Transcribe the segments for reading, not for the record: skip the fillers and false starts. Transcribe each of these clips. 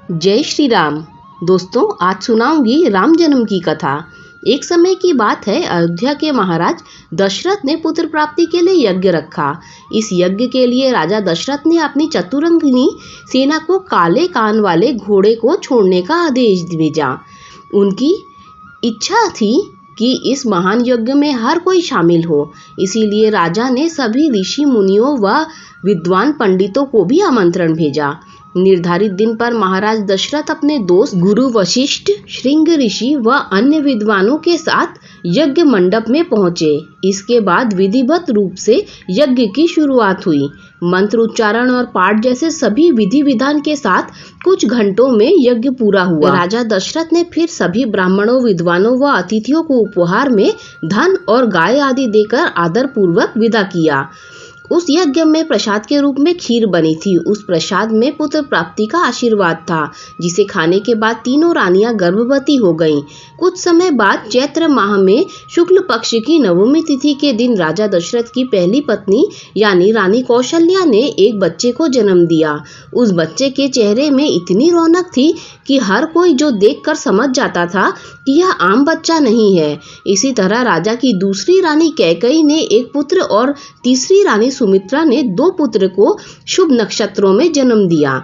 जय श्री राम। दोस्तों, आज सुनाऊंगी राम जन्म की कथा। एक समय की बात है, अयोध्या के महाराज दशरथ ने पुत्र प्राप्ति के लिए यज्ञ रखा। इस यज्ञ के लिए राजा दशरथ ने अपनी चतुरंगिनी सेना को काले कान वाले घोड़े को छोड़ने का आदेश भेजा। उनकी इच्छा थी कि इस महान यज्ञ में हर कोई शामिल हो, इसीलिए राजा ने सभी ऋषि मुनियों व विद्वान पंडितों को भी आमंत्रण भेजा। निर्धारित दिन पर महाराज दशरथ अपने दोस्त गुरु वशिष्ठ, श्रृंग ऋषि व अन्य विद्वानों के साथ यज्ञ मंडप में पहुंचे। इसके बाद विधिवत रूप से यज्ञ की शुरुआत हुई। मंत्र उच्चारण और पाठ जैसे सभी विधि विधान के साथ कुछ घंटों में यज्ञ पूरा हुआ। राजा दशरथ ने फिर सभी ब्राह्मणों, विद्वानों व अतिथियों को उपहार में धन और गाय आदि देकर आदर पूर्वक विदा किया। उस यज्ञ में प्रसाद के रूप में खीर बनी थी। उस प्रसाद में पुत्र प्राप्ति का आशीर्वाद था, जिसे खाने के बाद तीनों रानियां गर्भवती हो गईं। कुछ समय बाद चैत्र माह में शुक्ल पक्ष की नवमी तिथि के दिन राजा दशरथ की पहली पत्नी यानी रानी कौशल्या ने एक बच्चे को जन्म दिया। उस बच्चे के चेहरे में इतनी रौनक थी कि हर कोई जो देखकर समझ जाता था कि यह आम बच्चा नहीं है। इसी तरह राजा की दूसरी रानी कैकेयी ने एक पुत्र और तीसरी रानी सुमित्रा ने 2 पुत्र को शुभ नक्षत्रों में जन्म दिया।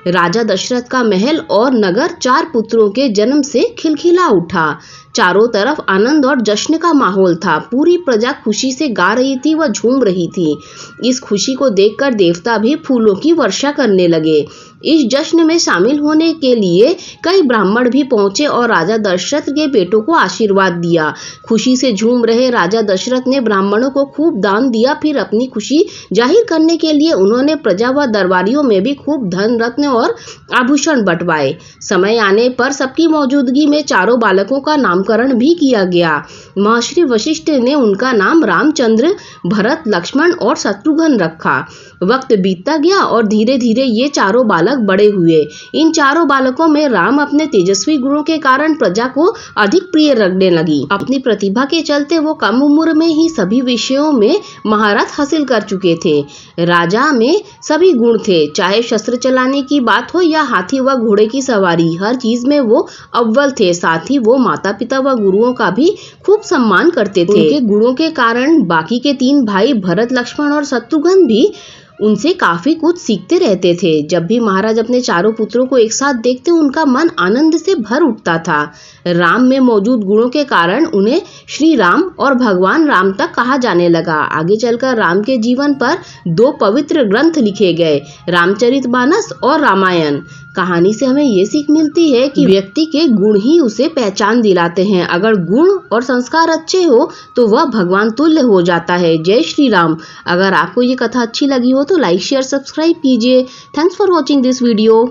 राजा दशरथ का महल और नगर 4 पुत्रों के जन्म से खिलखिला उठा। चारों तरफ आनंद और जश्न का माहौल था। पूरी प्रजा खुशी से गा रही थी व झूम रही थी। इस खुशी को देखकर देवता भी फूलों की वर्षा करने लगे। इस जश्न में शामिल होने के लिए कई ब्राह्मण भी पहुंचे और राजा दशरथ के बेटों को आशीर्वाद दिया। खुशी से झूम रहे राजा दशरथ ने ब्राह्मणों को खूब दान दिया। फिर अपनी खुशी जाहिर करने के लिए उन्होंने प्रजा व दरबारियों में भी खूब धन, रत्न और आभूषण बंटवाए। समय आने पर सबकी मौजूदगी में चारों बालकों का नामकरण भी किया गया। महर्षि वशिष्ठ ने उनका नाम रामचंद्र, भरत, लक्ष्मण और शत्रुघ्न रखा। वक्त बीतता गया और धीरे धीरे ये चारों बालक बड़े हुए। इन चारों बालकों में राम अपने तेजस्वी गुणों के कारण प्रजा को अधिक प्रिय रखने लगी। अपनी प्रतिभा के चलते वो कम उम्र में ही सभी विषयों में महारत हासिल कर चुके थे। राजा में सभी गुण थे, चाहे शस्त्र चलाने की बात हो या हाथी व घोड़े की सवारी, हर चीज में वो अव्वल थे। साथ ही वो माता पिता व गुरुओं का भी खूब सम्मान करते थे। उनके गुणों के कारण बाकी के 3 भाई भरत, लक्ष्मण और शत्रुघ्न भी उनसे काफी कुछ सीखते रहते थे। जब भी महाराज अपने चारों पुत्रों को एक साथ देखते, उनका मन आनंद से भर उठता था। राम में मौजूद गुणों के कारण उन्हें श्री राम और भगवान राम तक कहा जाने लगा। आगे चलकर राम के जीवन पर 2 पवित्र ग्रंथ लिखे गए, रामचरितमानस और रामायण। कहानी से हमें ये सीख मिलती है कि व्यक्ति के गुण ही उसे पहचान दिलाते हैं। अगर गुण और संस्कार अच्छे हो तो वह भगवान तुल्य हो जाता है। जय श्री राम। अगर आपको ये कथा अच्छी लगी हो तो लाइक, शेयर, सब्सक्राइब कीजिए। Thanks for watching this video.